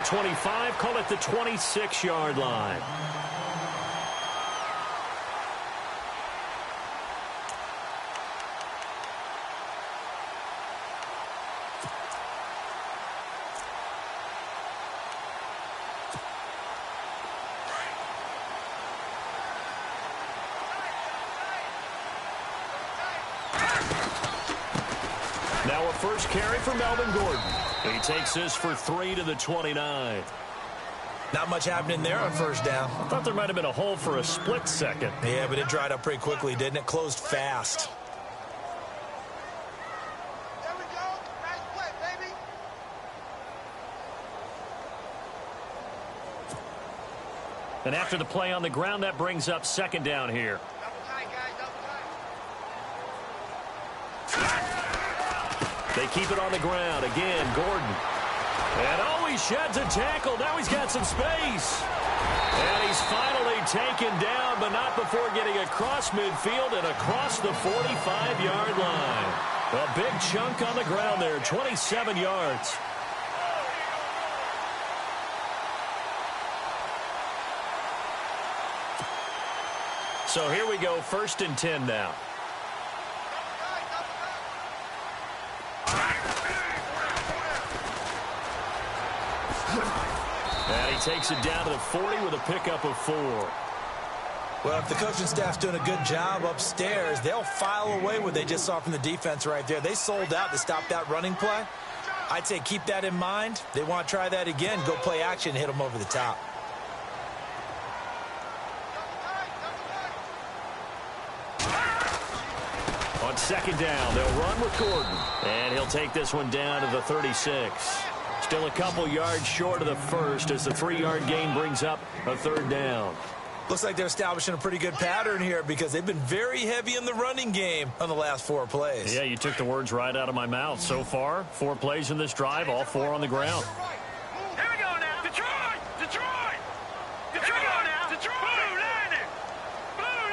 25, call it the 26-yard line. Now a first carry for Melvin Gordon. He takes this for 3 to the 29. Not much happening there on first down. I thought there might have been a hole for a split second. Yeah, but it dried up pretty quickly, didn't it? Closed fast. There we go. Nice play, baby. And after the play on the ground, that brings up second down here. Double tight, guys. Double tight. They keep it on the ground. Again, Gordon. And he sheds a tackle. Now he's got some space. And he's finally taken down, but not before getting across midfield and across the 45-yard line. A big chunk on the ground there, 27 yards. So here we go, 1st and 10 now. And he takes it down to the 40 with a pickup of 4. Well, if the coaching staff's doing a good job upstairs, they'll file away what they just saw from the defense right there. They sold out to stop that running play. I'd say keep that in mind. They want to try that again, go play action, hit them over the top. On second down, they'll run with Gordon. And he'll take this one down to the 36. Still a couple yards short of the first as the 3-yard gain brings up a 3rd down. Looks like they're establishing a pretty good pattern here because they've been very heavy in the running game on the last 4 plays. Yeah, you took the words right out of my mouth. So far, 4 plays in this drive, all 4 on the ground. Here we go now. Detroit! Detroit! Detroit! Here we go now. Detroit! Blue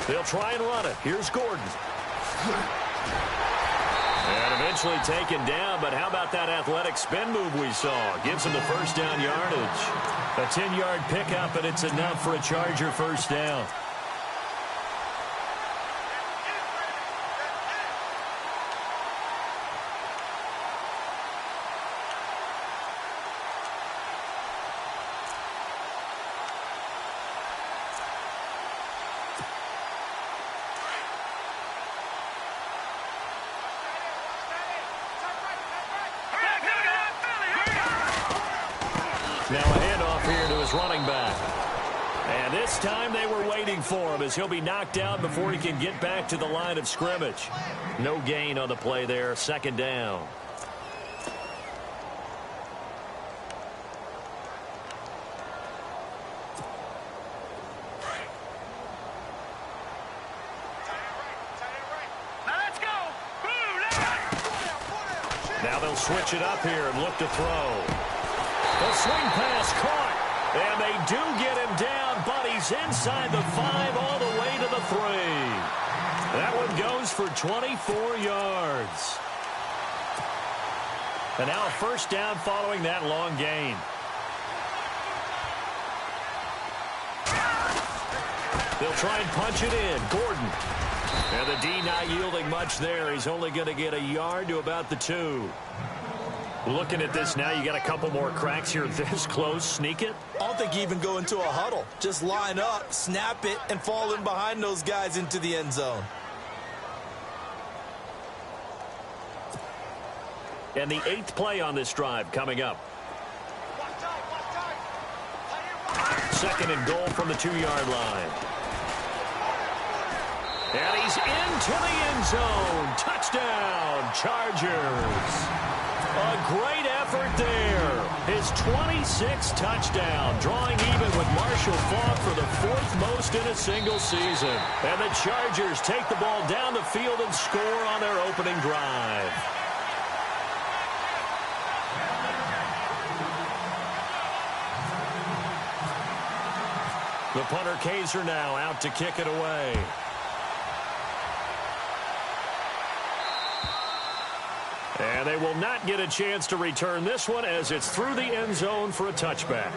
90! They'll try and run it. Here's Gordon. And eventually taken down, but how about that athletic spin move we saw? Gives him the first down yardage. A 10-yard pickup, and it's enough for a Charger first down. Now a handoff here to his running back. And this time they were waiting for him as he'll be knocked down before he can get back to the line of scrimmage. No gain on the play there, 2nd down. Now they'll switch it up here and look to throw. The swing pass caught, and they do get him down, but he's inside the 5 all the way to the 3. That one goes for 24 yards. And now a first down following that long gain. They'll try and punch it in. Gordon. And the D not yielding much there. He's only going to get a yard to about the 2. Looking at this now, you got a couple more cracks here this close. Sneak it? I don't think you even go into a huddle. Just line up, snap it, and fall in behind those guys into the end zone. And the 8th play on this drive coming up. 2nd and goal from the 2-yard line. And he's into the end zone. Touchdown, Chargers. A great effort there. His 26th touchdown, drawing even with Marshall Faulk for the 4th most in a single season. And the Chargers take the ball down the field and score on their opening drive. The punter Kaiser now out to kick it away. And And they will not get a chance to return this one as it's through the end zone for a touchback.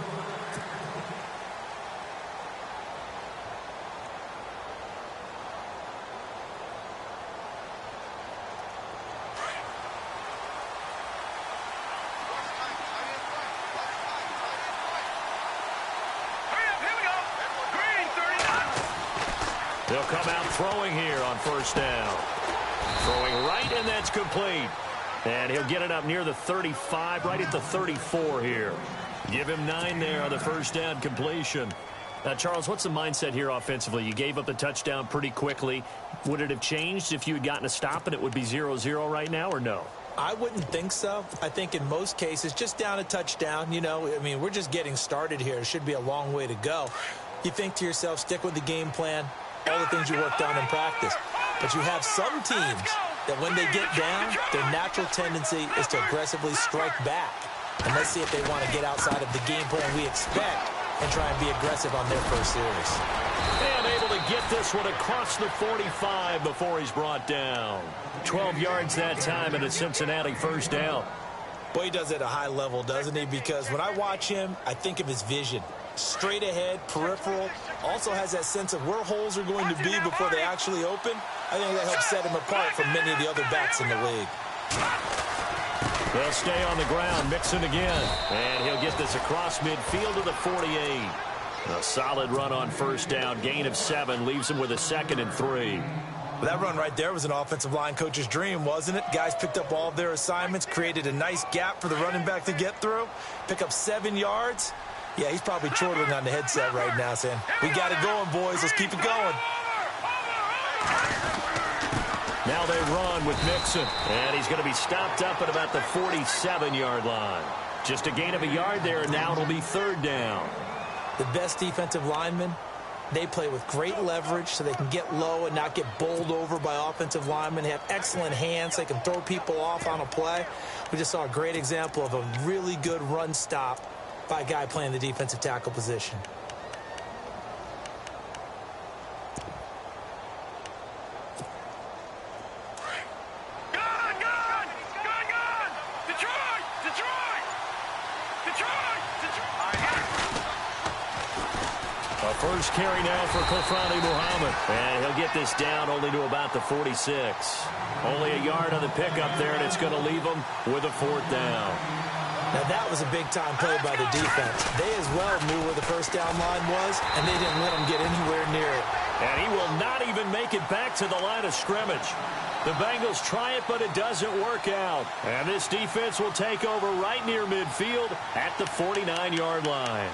They'll come out throwing here on first down. Throwing right, and that's complete. And he'll get it up near the 35, right at the 34 here. Give him 9 there on the first down completion. Charles, what's the mindset here offensively? You gave up the touchdown pretty quickly. Would it have changed if you had gotten a stop and it would be 0-0 right now, or no? I wouldn't think so. I think in most cases, just down a touchdown, you know, I mean, we're just getting started here. It should be a long way to go. You think to yourself, stick with the game plan, all the things you worked on in practice. But you have some teams that when they get down, their natural tendency is to aggressively strike back. And let's see if they want to get outside of the game plan we expect and try and be aggressive on their first series. And able to get this one across the 45 before he's brought down. 12 yards that time and a Cincinnati first down. Boy, he does it at a high level, doesn't he? Because when I watch him, I think of his vision. Straight ahead, peripheral, also has that sense of where holes are going to be before they actually open. I think that helps set him apart from many of the other backs in the league. They'll stay on the ground, Mixon again. And he'll get this across midfield to the 48. A solid run on first down, gain of 7, leaves him with a 2nd and 3. Well, that run right there was an offensive line coach's dream, wasn't it? Guys picked up all of their assignments, created a nice gap for the running back to get through, pick up 7 yards. Yeah, he's probably chortling on the headset right now saying, we got it going, boys. Let's keep it going. Now they run with Mixon, and he's going to be stopped up at about the 47-yard line. Just a gain of a yard there, and now it'll be 3rd down. The best defensive linemen, they play with great leverage so they can get low and not get bowled over by offensive linemen. They have excellent hands. They can throw people off on a play. We just saw a great example of a really good run stop by a guy playing the defensive tackle position. First carry now for Kofrani Muhammad. And he'll get this down only to about the 46. Only a yard on the pickup there, and it's going to leave him with a 4th down. Now, that was a big-time play by the defense. They as well knew where the first down line was, and they didn't let him get anywhere near it. And he will not even make it back to the line of scrimmage. The Bengals try it, but it doesn't work out. And this defense will take over right near midfield at the 49-yard line.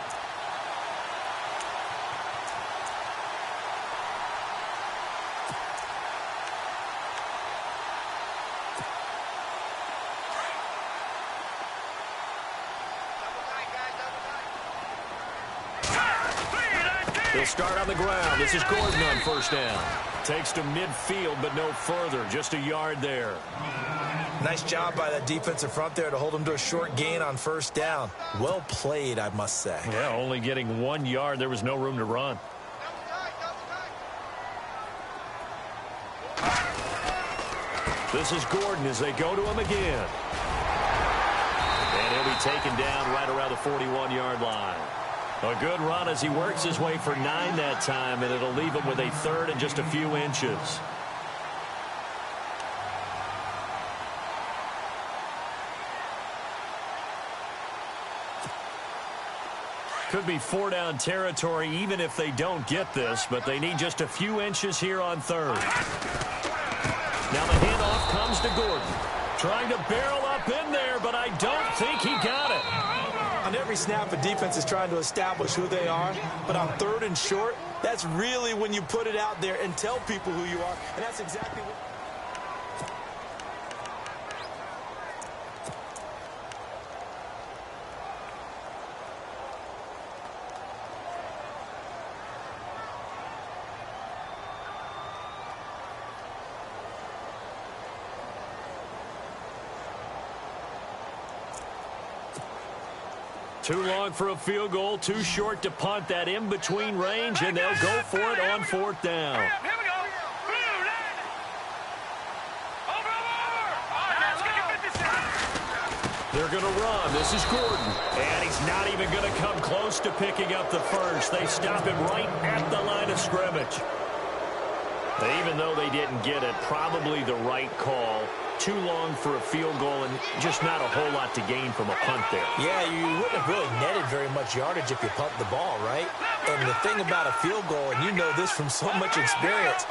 They'll start on the ground. This is Gordon on first down. Takes to midfield, but no further. Just a yard there. Nice job by that defensive front there to hold him to a short gain on first down. Well played, I must say. Yeah, only getting 1 yard. There was no room to run. This is Gordon as they go to him again. And he'll be taken down right around the 41-yard line. A good run as he works his way for 9 that time, and it'll leave him with a 3rd and just a few inches. Could be 4-down territory even if they don't get this, but they need just a few inches here on 3rd. Now the handoff comes to Gordon. Trying to barrel up in there, but I don't think he got it. On every snap, a defense is trying to establish who they are, but on 3rd and short, that's really when you put it out there and tell people who you are, and that's exactly what... Too long for a field goal, too short to punt that in-between range, and they'll go for it on 4th down. Here we go. Blue, over. Let's go. They're going to run. This is Gordon. And he's not even going to come close to picking up the first. They stop him right at the line of scrimmage. Even though they didn't get it, probably the right call. Too long for a field goal and just not a whole lot to gain from a punt there. Yeah, you wouldn't have really netted very much yardage if you punt the ball, right? And the thing about a field goal, and you know this from so much experience,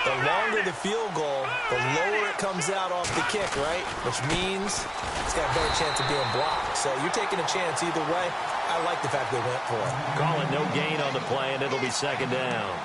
the longer the field goal, the lower it comes out off the kick, right? Which means it's got a better chance of being blocked. So you're taking a chance either way. I like the fact they went for it. Call it no gain on the play, and it'll be second down.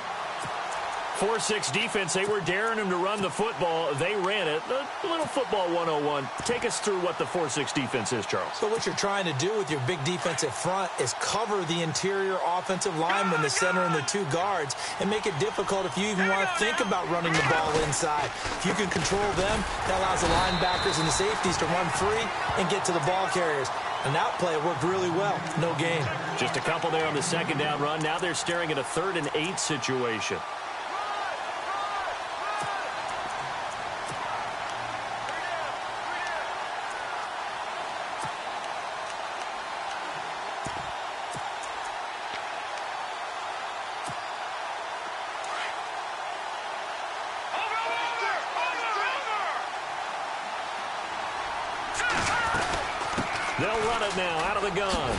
4-6 defense, they were daring him to run the football. They ran it. A little football 101. Take us through what the 4-6 defense is, Charles. So what you're trying to do with your big defensive front is cover the interior offensive lineman, the center, and the two guards, and make it difficult if you even want to think about running the ball inside. If you can control them, that allows the linebackers and the safeties to run free and get to the ball carriers. And that play worked really well. No gain. Just a couple there on the second down run. Now they're staring at a 3rd and 8 situation. They'll run it now out of the gun.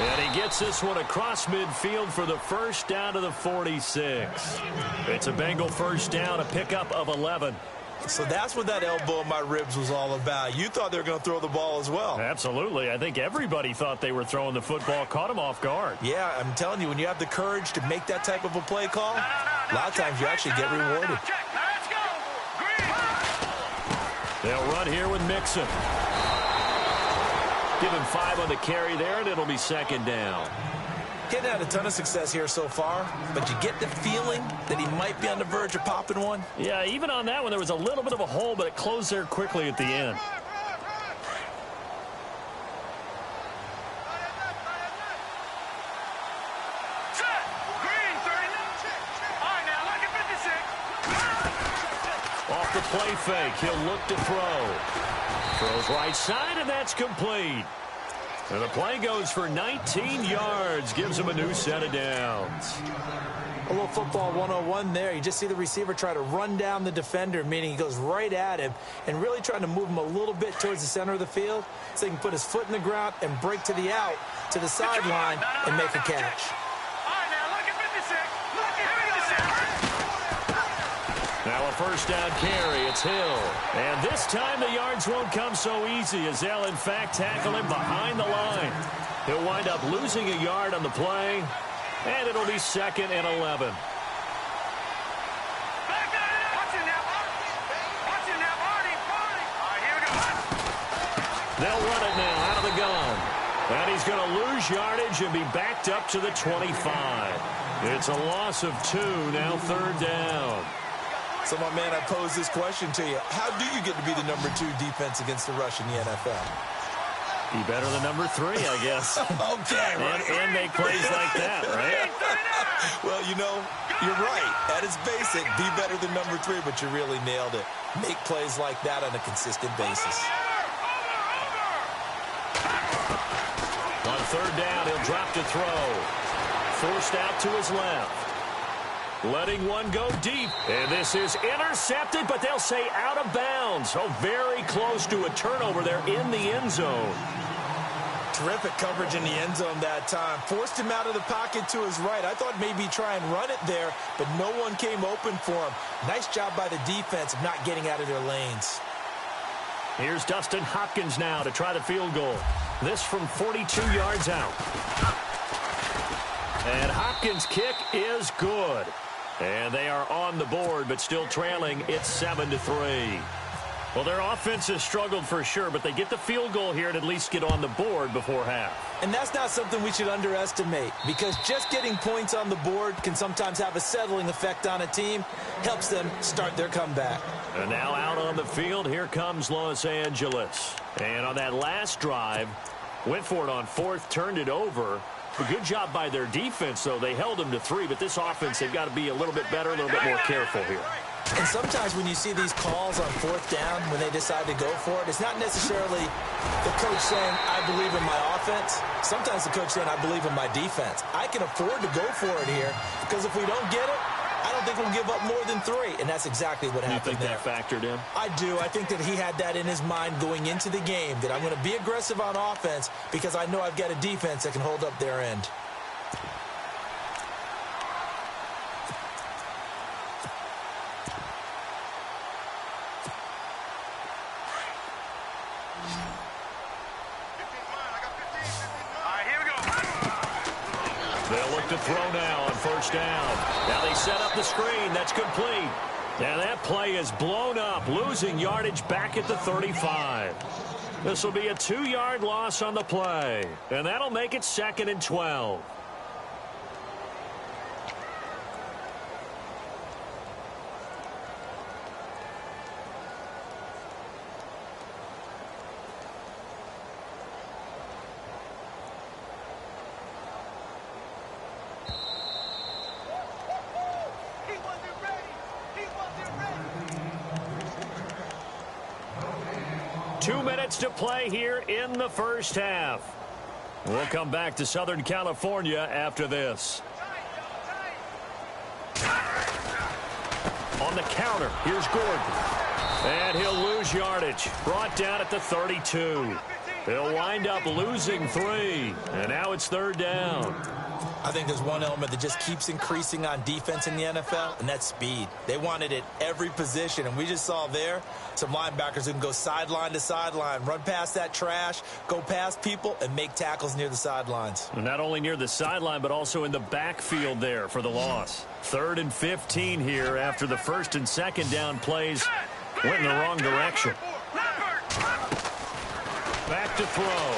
And he gets this one across midfield for the first down to the 46. It's a Bengal first down, a pickup of 11. So that's what that elbow in my ribs was all about. You thought they were going to throw the ball as well. Absolutely. I think everybody thought they were throwing the football, caught him off guard. Yeah, I'm telling you, when you have the courage to make that type of a play call, a lot of times you actually get rewarded. They'll run here with Mixon. Give him 5 on the carry there, and it'll be second down. Getting had a ton of success here so far, but you get the feeling that he might be on the verge of popping one. Yeah, even on that one, there was a little bit of a hole, but it closed there quickly at the end. Off the play fake, he'll look to throw. Throws right side, and that's complete. And the play goes for 19 yards, gives him a new set of downs. A little football 101 there. You just see the receiver try to run down the defender, meaning he goes right at him and really trying to move him a little bit towards the center of the field so he can put his foot in the ground and break to the out, to the sideline, and make a catch. Now a first down carry. It's Hill. And this time the yards won't come so easy as they'll, in fact, tackle him behind the line. He'll wind up losing a yard on the play, and it'll be 2nd and 11. They'll run it now out of the gun. And he's going to lose yardage and be backed up to the 25. It's a loss of 2, now 3rd down. So, my man, I pose this question to you. How do you get to be the number 2 defense against the rush in the NFL? Be better than number 3, I guess. Okay, right. And make plays like that, right? Well, you know, you're right. At its basic, be better than number 3, but you really nailed it. Make plays like that on a consistent basis. On 3rd down, he'll drop to throw. Forced out to his left. Letting one go deep. And this is intercepted, but they'll say out of bounds. Oh, very close to a turnover there in the end zone. Terrific coverage in the end zone that time. Forced him out of the pocket to his right. I thought maybe try and run it there, but no one came open for him. Nice job by the defense of not getting out of their lanes. Here's Dustin Hopkins now to try the field goal. This from 42 yards out. And Hopkins' kick is good. And they are on the board, but still trailing. It's 7-3. Well, their offense has struggled for sure, but they get the field goal here and at least get on the board before half. And that's not something we should underestimate, because just getting points on the board can sometimes have a settling effect on a team. Helps them start their comeback. And now out on the field, here comes Los Angeles. And on that last drive, went for it on 4th, turned it over. A good job by their defense, though. They held them to 3, but this offense, they've got to be a little bit better, a little bit more careful here. And sometimes when you see these calls on fourth down, when they decide to go for it, it's not necessarily the coach saying, I believe in my offense. Sometimes the coach saying, I believe in my defense. I can afford to go for it here because if we don't get it, I don't think we'll give up more than 3. And that's exactly what happened there. You think that factored in? I do. I think that he had that in his mind going into the game, that I'm going to be aggressive on offense because I know I've got a defense that can hold up their end. They'll look to throw now on first down. Now they set up the screen. That's complete. Now that play is blown up, losing yardage back at the 35. This will be a 2-yard loss on the play, and that'll make it 2nd and 12. To play here in the first half. We'll come back to Southern California after this. On the counter, here's Gordon. And he'll lose yardage. Brought down at the 32. He'll wind up losing 3. And now it's 3rd down. I think there's one element that just keeps increasing on defense in the NFL, and that's speed. They want it at every position, and we just saw there some linebackers who can go sideline to sideline, run past that trash, go past people, and make tackles near the sidelines. And not only near the sideline, but also in the backfield there for the loss. 3rd and 15 here after the 1st and 2nd down plays went in the wrong direction. Back to throw.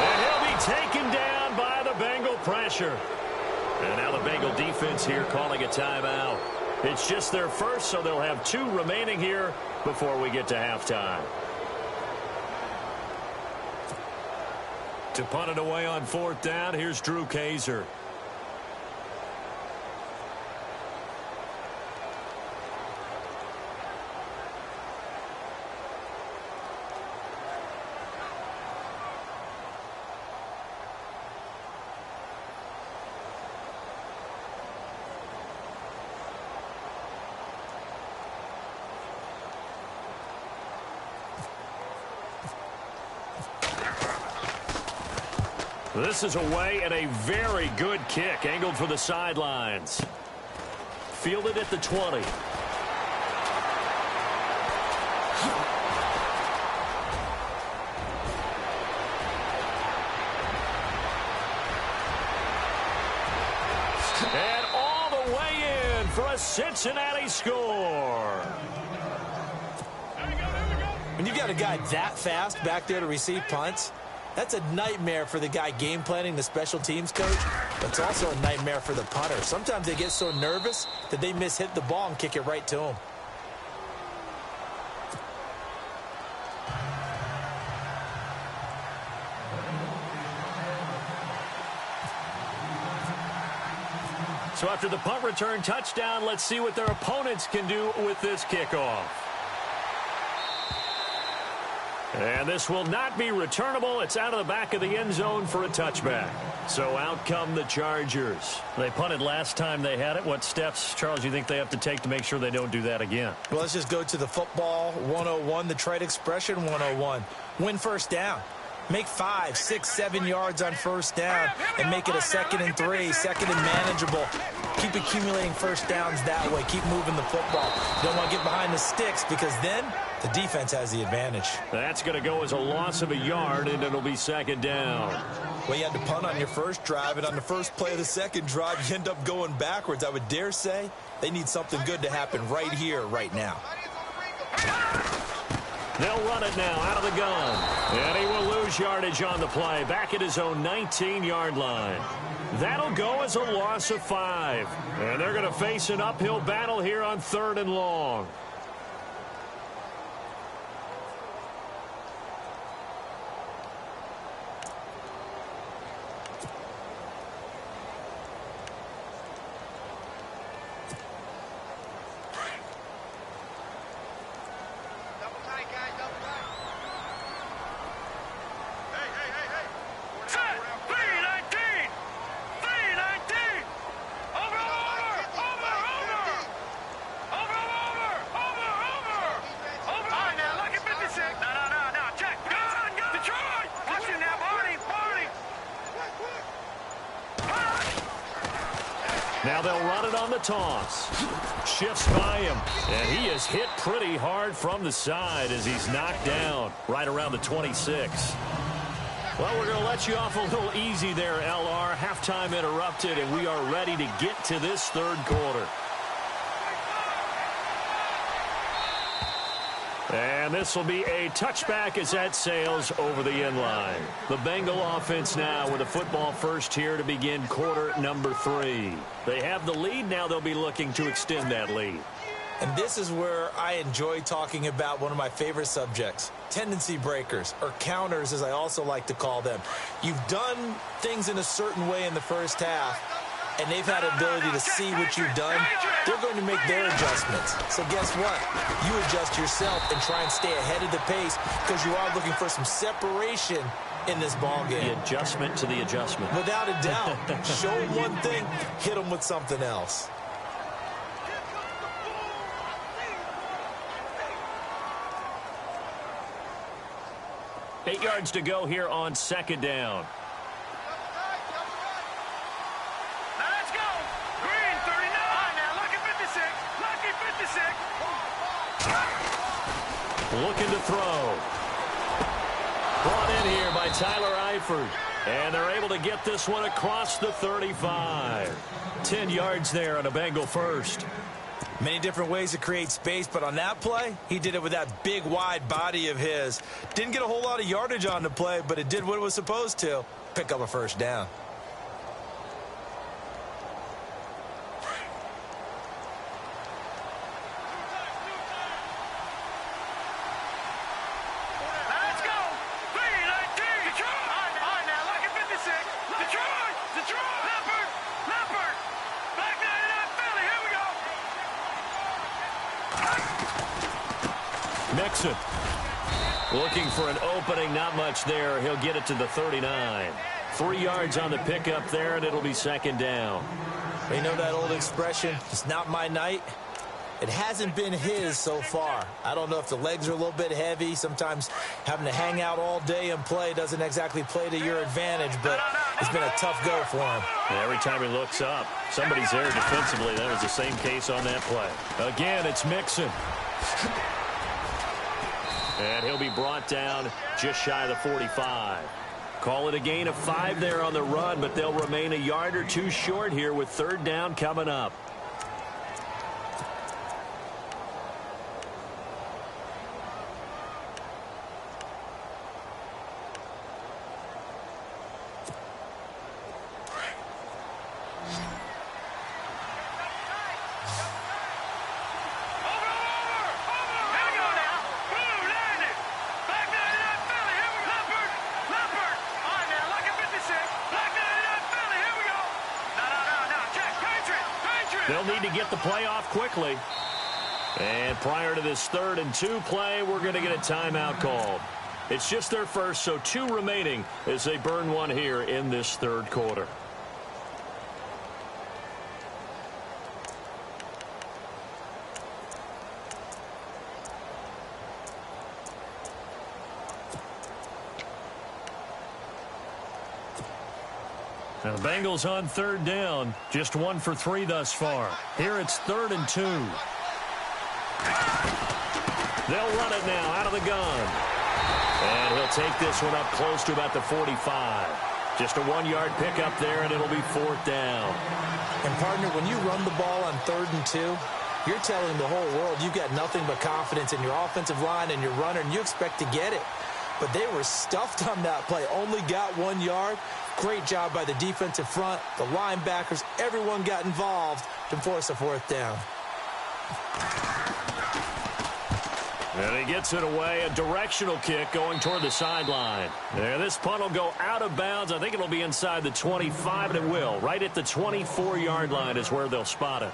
And he'll be taken down by the Bengal pressure. And now the Bengal defense here calling a timeout. It's just their first, so they'll have 2 remaining here before we get to halftime. To punt it away on 4th down, here's Drew Kaiser. This is away and a very good kick, angled for the sidelines. Fielded at the 20. And all the way in for a Cincinnati score. When you've got a guy that fast back there to receive punts, that's a nightmare for the guy game planning, the special teams coach, but it's also a nightmare for the punter. Sometimes they get so nervous that they hit the ball and kick it right to him. So after the punt return touchdown, let's see what their opponents can do with this kickoff. And this will not be returnable. It's out of the back of the end zone for a touchback. So out come the Chargers. They punted last time they had it. What steps, Charles, do you think they have to take to make sure they don't do that again? Well, let's just go to the football 101, the trade expression 101. Win first down. Make 5, 6, 7 yards on first down and make it a 2nd and 3, 2nd and manageable. Keep accumulating first downs that way. Keep moving the football. You don't want to get behind the sticks because then the defense has the advantage. That's going to go as a loss of a yard, and it'll be 2nd down. Well, you had to punt on your first drive, and on the first play of the second drive, you end up going backwards. I would dare say they need something good to happen right here, right now. They'll run it now out of the gun. And he will lose yardage on the play. Back at his own 19-yard line. That'll go as a loss of 5. And they're going to face an uphill battle here on 3rd and long. Now they'll run it on the toss. Shifts by him, and he is hit pretty hard from the side as he's knocked down right around the 26. Well, we're going to let you off a little easy there, LR. Halftime interrupted, and we are ready to get to this third quarter. And this will be a touchback as that sails over the end line. The Bengal offense now with a football first here to begin quarter number 3. They have the lead. Now they'll be looking to extend that lead. And this is where I enjoy talking about one of my favorite subjects, tendency breakers, or counters as I also like to call them. You've done things in a certain way in the first half, and they've had the ability to see what you've done. They're going to make their adjustments. So guess what? You adjust yourself and try and stay ahead of the pace because you are looking for some separation in this ball game. The adjustment to the adjustment. Without a doubt. Show them one thing, hit them with something else. Eight yards to go here on second down. Looking to throw. Brought in here by Tyler Eifert. And they're able to get this one across the 35. 10 yards there on a Bengal first. Many different ways to create space, but on that play, he did it with that big, wide body of his. Didn't get a whole lot of yardage on the play, but it did what it was supposed to. Pick up a first down. Mixon looking for an opening, not much there. He'll get it to the 39. 3 yards on the pickup there, and it'll be second down. You know that old expression, it's not my night? It hasn't been his so far. I don't know if the legs are a little bit heavy. Sometimes having to hang out all day and play doesn't exactly play to your advantage, but it's been a tough go for him. And every time he looks up, somebody's there defensively. That was the same case on that play. Again, it's Mixon. And he'll be brought down just shy of the 45. Call it a gain of 5 there on the run, but they'll remain a yard or two short here with third down coming up. They'll need to get the play off quickly. And prior to this 3rd and 2 play, we're going to get a timeout called. It's just their first, so 2 remaining as they burn one here in this third quarter. Now the Bengals on third down, just 1 for 3 thus far. Here it's 3rd and 2. They'll run it now out of the gun. And he'll take this one up close to about the 45. Just a 1-yard pickup there, and it'll be 4th down. And, partner, when you run the ball on 3rd and 2, you're telling the whole world you've got nothing but confidence in your offensive line and your runner, and you expect to get it. But they were stuffed on that play, only got 1 yard. Great job by the defensive front, the linebackers, everyone got involved to force a 4th down. And he gets it away, a directional kick going toward the sideline. And this punt will go out of bounds. I think it'll be inside the 25, and it will. Right at the 24-yard line is where they'll spot it.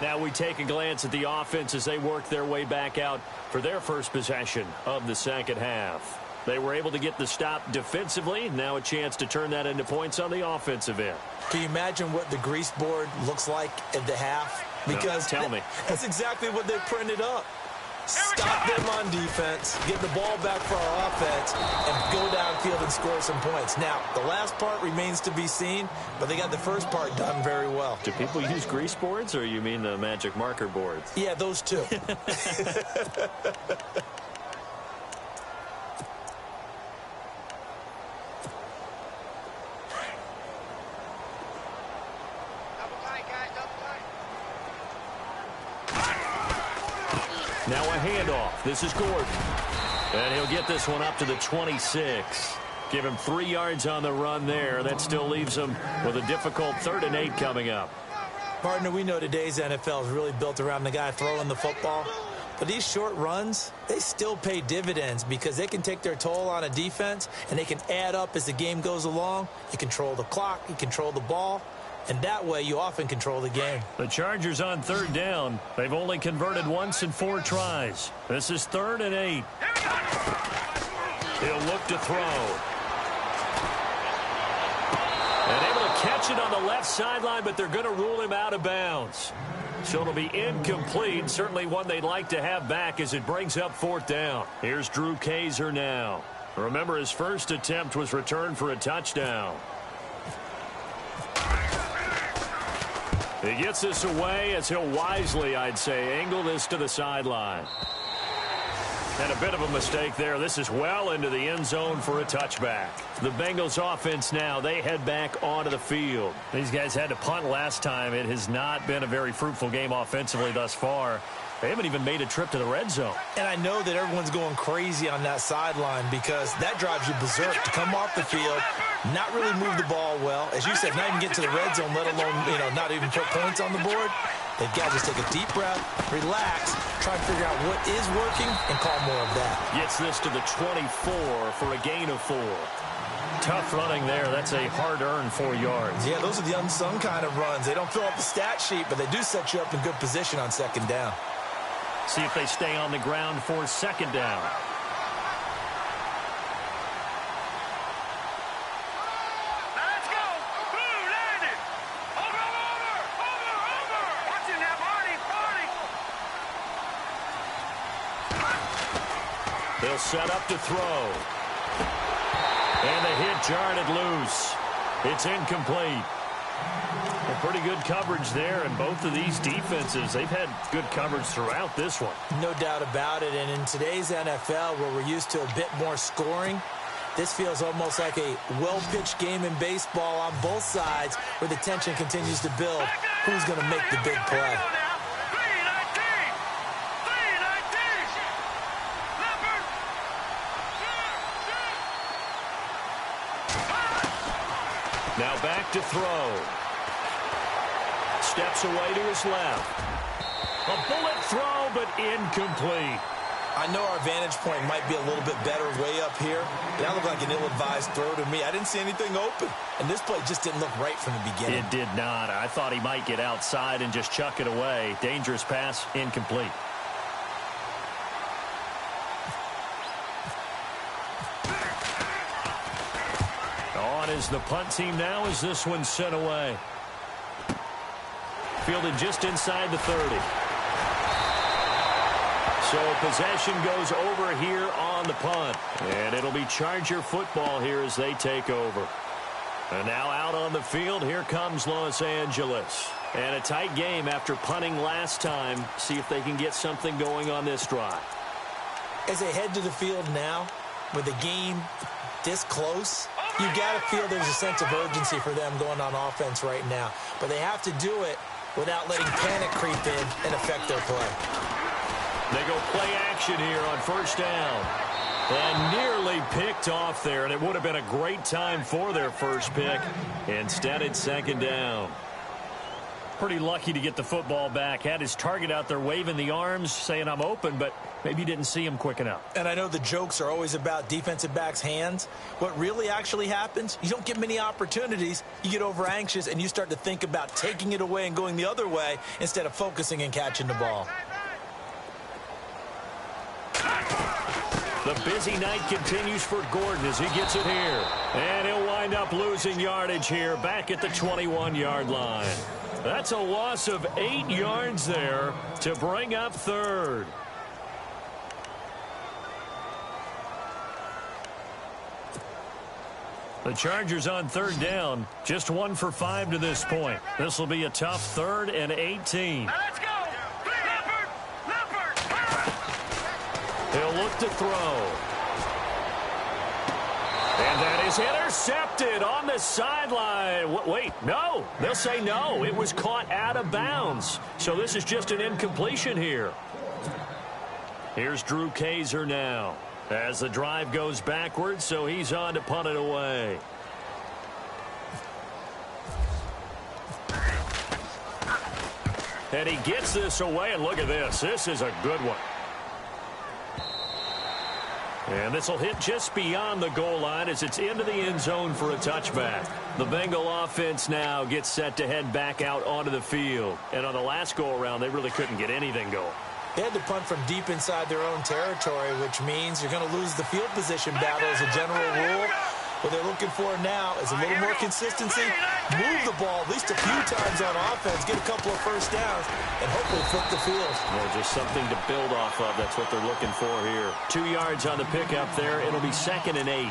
Now we take a glance at the offense as they work their way back out for their first possession of the second half. They were able to get the stop defensively. Now a chance to turn that into points on the offensive end. Can you imagine what the grease board looks like at the half? Because no, tell me. That's exactly what they printed up. Stop them on defense, get the ball back for our offense, and go downfield and score some points. Now, the last part remains to be seen, but they got the first part done very well. Do people use grease boards, or you mean the magic marker boards? Yeah, those two. Now a handoff. This is Gordon. And he'll get this one up to the 26. Give him 3 yards on the run there. That still leaves him with a difficult 3rd and 8 coming up. Partner, we know today's NFL is really built around the guy throwing the football. But these short runs, they still pay dividends because they can take their toll on a defense and they can add up as the game goes along. You control the clock, you control the ball. And that way, you often control the game. The Chargers on 3rd down. They've only converted once in 4 tries. This is 3rd and 8. He'll look to throw. And able to catch it on the left sideline, but they're going to rule him out of bounds. So it'll be incomplete. Certainly one they'd like to have back as it brings up 4th down. Here's Drew Kaiser now. Remember, his first attempt was returned for a touchdown. He gets this away as he'll wisely, I'd say, angle this to the sideline. And a bit of a mistake there. This is well into the end zone for a touchback. The Bengals offense now, they head back onto the field. These guys had to punt last time. It has not been a very fruitful game offensively thus far. They haven't even made a trip to the red zone. And I know that everyone's going crazy on that sideline because that drives you berserk to come off the field, not really move the ball well. As you said, not even get to the red zone, let alone, not even put points on the board. They've got to just take a deep breath, relax, try to figure out what is working, and call more of that. Gets this to the 24 for a gain of 4. Tough running there. That's a hard-earned 4 yards. Yeah, those are the unsung kind of runs. They don't fill up the stat sheet, but they do set you up in good position on 2nd down. See if they stay on the ground for 2nd down. Let's go. Blue, land it. Over. Watching that party. They'll set up to throw. And the hit jarred it loose. It's incomplete. Well, pretty good coverage there, and both of these defenses, they've had good coverage throughout this one. No doubt about it, and in today's NFL, where we're used to a bit more scoring, this feels almost like a well-pitched game in baseball on both sides, where the tension continues to build. Who's going to make the big play? Now back to throw. Steps away to his left. A bullet throw, but incomplete. I know our vantage point might be a little bit better way up here, but that looked like an ill-advised throw to me. I didn't see anything open, and this play just didn't look right from the beginning. It did not. I thought he might get outside and just chuck it away. Dangerous pass, incomplete. On is the punt team now as this one's sent away. Fielded just inside the 30. So possession goes over here on the punt. And it'll be Charger football here as they take over. And now out on the field, here comes Los Angeles. And a tight game after punting last time. See if they can get something going on this drive. As they head to the field now, with the game this close, you got to feel there's a sense of urgency for them going on offense right now. But they have to do it without letting panic creep in and affect their play. They go play action here on 1st down. And nearly picked off there, and it would have been a great time for their first pick. Instead, it's 2nd down. Pretty lucky to get the football back. Had his target out there waving the arms, saying I'm open, but maybe didn't see him quick enough. And I know the jokes are always about defensive backs' hands. What really actually happens, you don't get many opportunities. You get over anxious, and you start to think about taking it away and going the other way instead of focusing and catching the ball. The busy night continues for Gordon as he gets it here. And he'll wind up losing yardage here back at the 21-yard line. That's a loss of 8 yards there to bring up 3rd. The Chargers on third down, just 1 for 5 to this point. This will be a tough 3rd and 18. Now let's go. Leopard. He'll look to throw. And that is intercepted on the sideline. Wait, no. They'll say no. It was caught out of bounds. So this is just an incompletion here. Here's Drew Kaiser now as the drive goes backwards, so he's on to punt it away. And he gets this away, and look at this. This is a good one. And this will hit just beyond the goal line as it's into the end zone for a touchback. The Bengal offense now gets set to head back out onto the field. And on the last go-around, they really couldn't get anything going. They had to punt from deep inside their own territory, which means you're going to lose the field position battle as a general rule. What they're looking for now is a little more consistency, move the ball at least a few times on offense, get a couple of first downs, and hopefully flip the field. Yeah, just something to build off of. That's what they're looking for here. 2 yards on the pickup there. It'll be 2nd and 8.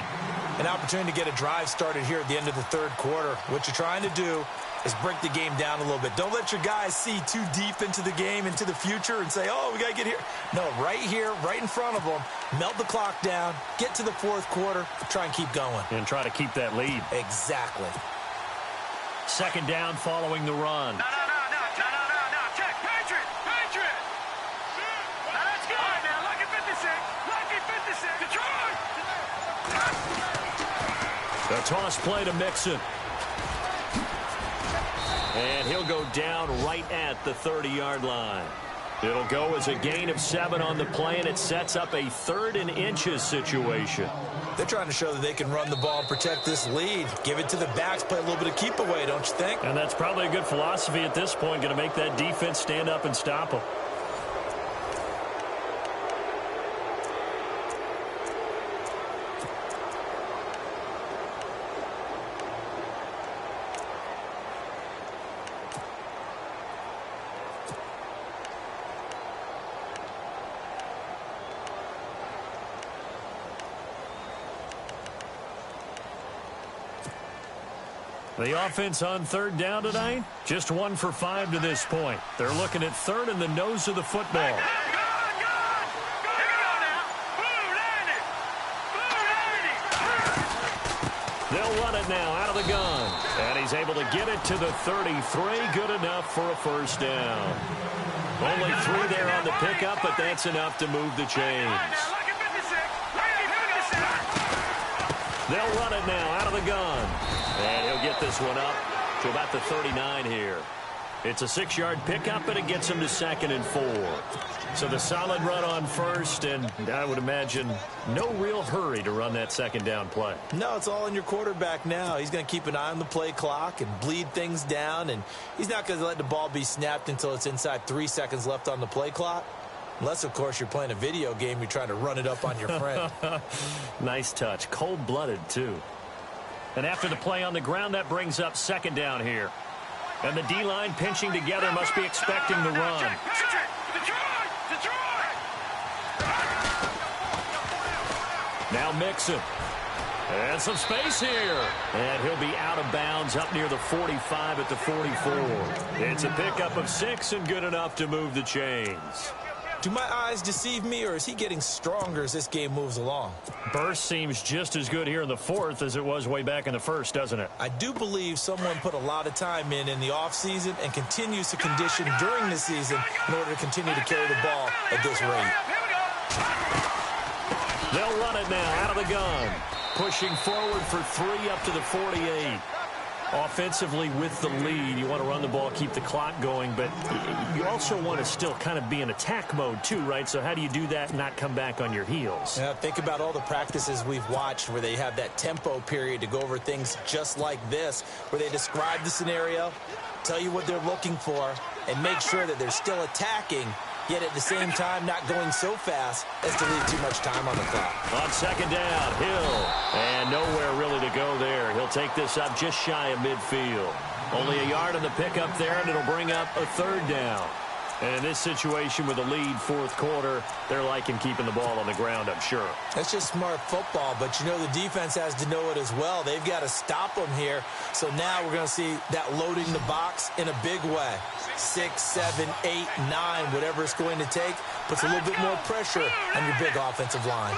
An opportunity to get a drive started here at the end of the third quarter. What you're trying to do is break the game down a little bit. Don't let your guys see too deep into the game, into the future, and say, oh, we got to get here. No, right here, right in front of them, melt the clock down, get to the fourth quarter, try and keep going. And try to keep that lead. Exactly. 2nd down following the run. No. Check. Patriot. Now let's go. All right, now, lucky 56. Detroit. The toss play to Mixon. And he'll go down right at the 30-yard line. It'll go as a gain of 7 on the play, and it sets up a 3rd and inches situation. They're trying to show that they can run the ball and protect this lead. Give it to the backs, play a little bit of keep away, don't you think? And that's probably a good philosophy at this point, going to make that defense stand up and stop them. The offense on third down tonight, just 1 for 5 to this point. They're looking at third and the nose of the football. They'll run it now out of the gun. And he's able to get it to the 33. Good enough for a first down. Only 3 there on the pickup, but that's enough to move the chains. They'll run it now out of the gun. And he'll get this one up to about the 39 here. It's a 6-yard pickup, and it gets him to 2nd and 4. So the solid run on first, and I would imagine no real hurry to run that 2nd down play. No, it's all in your quarterback now. He's going to keep an eye on the play clock and bleed things down, and he's not going to let the ball be snapped until it's inside 3 seconds left on the play clock. Unless, of course, you're playing a video game, you're trying to run it up on your friend. Nice touch. Cold-blooded, too. And after the play on the ground, that brings up 2nd down here. And the D-line pinching together must be expecting the run. Now Mixon. And some space here. And he'll be out of bounds up near the 45 at the 44. It's a pickup of 6 and good enough to move the chains. Do my eyes deceive me, or is he getting stronger as this game moves along? Burst seems just as good here in the 4th as it was way back in the 1st, doesn't it? I do believe someone put a lot of time in the offseason and continues to condition during the season in order to continue to carry the ball at this rate. They'll run it now out of the gun. Pushing forward for 3 up to the 48. Offensively with the lead, you want to run the ball, keep the clock going, but you also want to still kind of be in attack mode too, right? So how do you do that and not come back on your heels? Yeah, think about all the practices we've watched where they have that tempo period to go over things just like this, where they describe the scenario, tell you what they're looking for, and make sure that they're still attacking, yet at the same time not going so fast as to leave too much time on the clock. On 2nd down, Hill. And nowhere really to go there. He'll take this up just shy of midfield. Only a yard on the pickup there, and it'll bring up a 3rd down. And in this situation with a lead fourth quarter, they're liking keeping the ball on the ground, I'm sure. That's just smart football, but you know the defense has to know it as well. They've got to stop them here. So now we're going to see that loading the box in a big way. 6, 7, 8, 9, whatever it's going to take, puts a little bit more pressure on your big offensive line.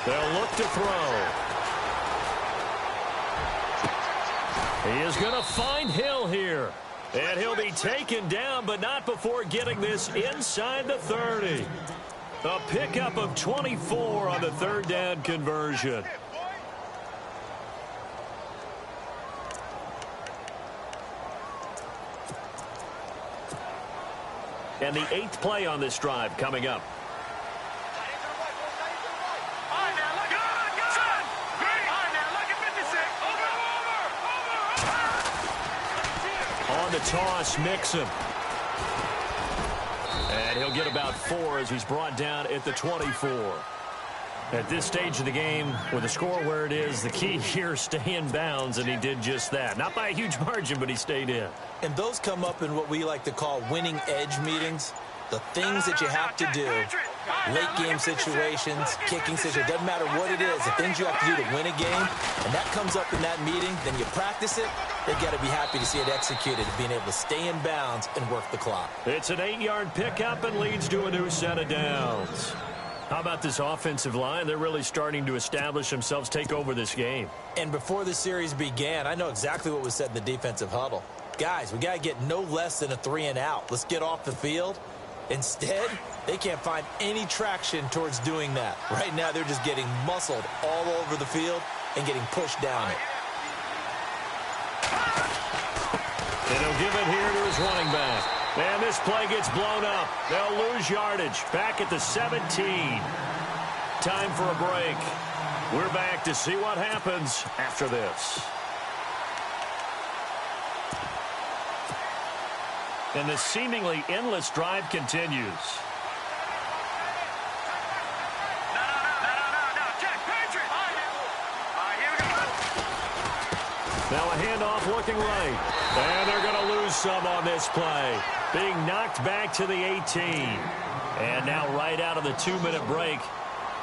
They'll look to throw. He is going to find Hill here. And he'll be taken down, but not before getting this inside the 30. A pickup of 24 on the third down conversion. And the 8th play on this drive coming up. On the toss, Mixon. And he'll get about 4 as he's brought down at the 24. At this stage of the game, with the score where it is, the key here, stay in bounds, and he did just that. Not by a huge margin, but he stayed in. And those come up in what we like to call winning edge meetings. The things that you have to do, late game situations, kicking situations, doesn't matter what it is, the things you have to do to win a game, and that comes up in that meeting, then you practice it, they've got to be happy to see it executed, being able to stay in bounds and work the clock. It's an 8-yard pickup and leads to a new set of downs. How about this offensive line? They're really starting to establish themselves, take over this game. And before the series began, I know exactly what was said in the defensive huddle. Guys, we got to get no less than a 3-and-out. Let's get off the field. Instead, they can't find any traction towards doing that. Right now, they're just getting muscled all over the field and getting pushed down it. And he'll give it here to his running back. And this play gets blown up. They'll lose yardage. Back at the 17. Time for a break. We're back to see what happens after this. And the seemingly endless drive continues. Now a handoff looking right. And they're going to lose some on this play. Being knocked back to the 18. And now right out of the 2-minute break,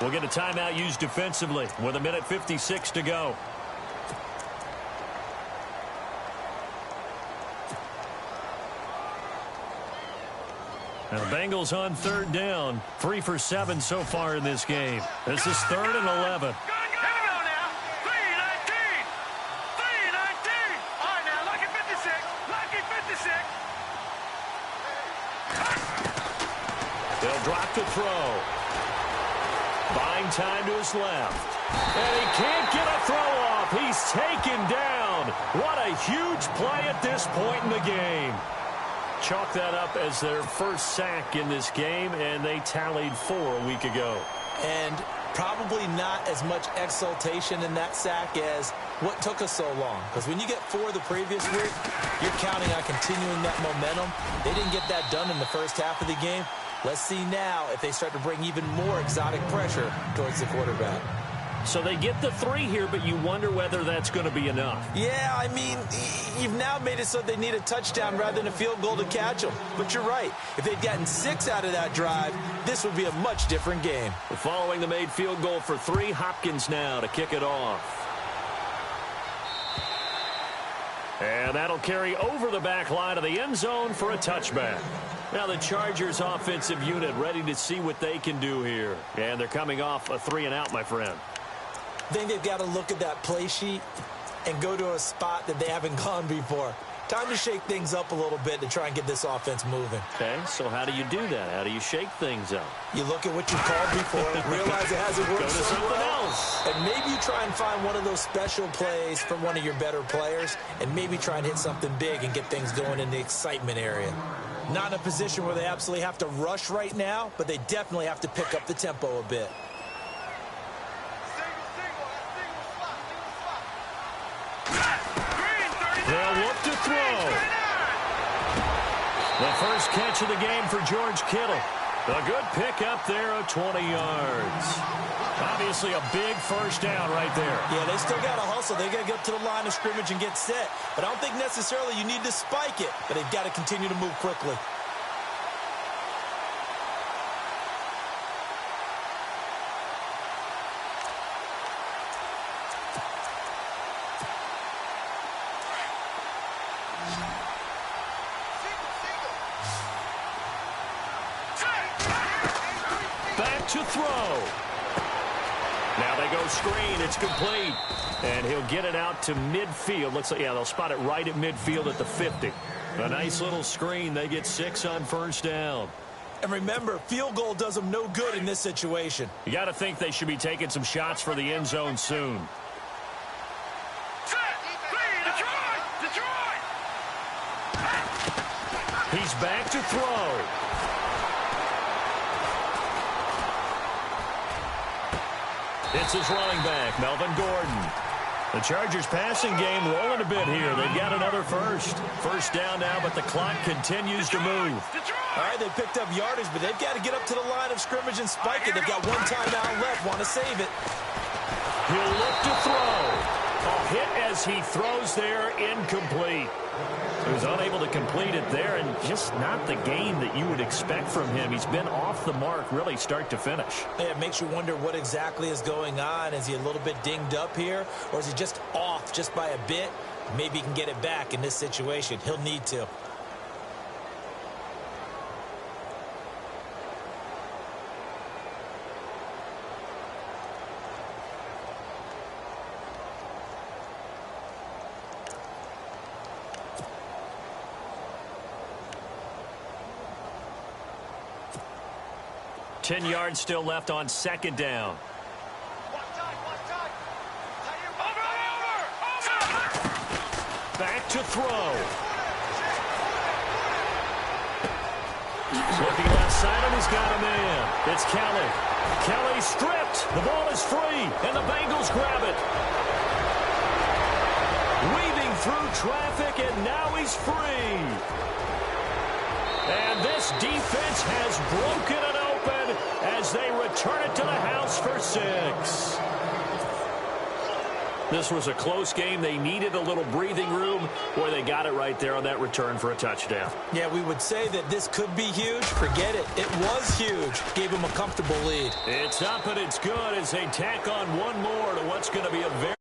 we'll get a timeout used defensively with 1:56 to go. Now, the Bengals on third down. 3 for 7 so far in this game. This is 3rd and 11. They'll drop to throw. Buying time to his left. And he can't get a throw off. He's taken down. What a huge play at this point in the game. Chalk that up as their first sack in this game, and they tallied 4 a week ago. And probably not as much exultation in that sack as what took us so long. Because when you get 4 the previous week, you're counting on continuing that momentum. They didn't get that done in the first half of the game. Let's see now if they start to bring even more exotic pressure towards the quarterback. So they get the 3 here, but you wonder whether that's going to be enough. Yeah, I mean, you've now made it so they need a touchdown rather than a field goal to catch them. But you're right. If they'd gotten 6 out of that drive, this would be a much different game. Following the made field goal for 3, Hopkins now to kick it off. And that'll carry over the back line of the end zone for a touchback. Now the Chargers offensive unit ready to see what they can do here. And they're coming off a 3-and-out, my friend. I think they've got to look at that play sheet and go to a spot that they haven't gone before. Time to shake things up a little bit to try and get this offense moving. Okay, so how do you do that? How do you shake things up? You look at what you called before, realize it hasn't worked Go to something else. And maybe you try and find one of those special plays from one of your better players, and maybe try and hit something big and get things going in the excitement area. Not in a position where they absolutely have to rush right now, but they definitely have to pick up the tempo a bit. They'll look to throw. The first catch of the game for George Kittle. A good pick up there of 20 yards. Obviously a big first down right there. Yeah, they still got to hustle. They got to get up to the line of scrimmage and get set. But I don't think necessarily you need to spike it. But they've got to continue to move quickly. Back to throw. Now they go screen. It's complete. And he'll get it out to midfield. Looks like, yeah, they'll spot it right at midfield at the 50. A nice little screen. They get 6 on first down. And remember, field goal does them no good in this situation. You got to think they should be taking some shots for the end zone soon. He's back to throw. It's his running back, Melvin Gordon. The Chargers passing game rolling a bit here. They've got another first. First down now, but the clock continues to move. All right, they picked up yardage, but they've got to get up to the line of scrimmage and spike it. They've got one timeout left. Want to save it. He'll look to throw. A hit as he throws there, incomplete. He was unable to complete it there, and just not the game that you would expect from him. He's been off the mark, really, start to finish. Yeah, it makes you wonder what exactly is going on. Is he a little bit dinged up here, or is he just off just by a bit? Maybe he can get it back in this situation. He'll need to. Ten yards still left on second down. Back to throw. Looking left side, and he's got a man. It's Kelly. Kelly stripped. The ball is free, and the Bengals grab it. Weaving through traffic, and now he's free. And this defense has broken it open as they return it to the house for 6. This was a close game. They needed a little breathing room. Boy, they got it right there on that return for a touchdown. Yeah, we would say that this could be huge. Forget it. It was huge. Gave them a comfortable lead. It's up and it's good as they tack on one more to what's going to be a very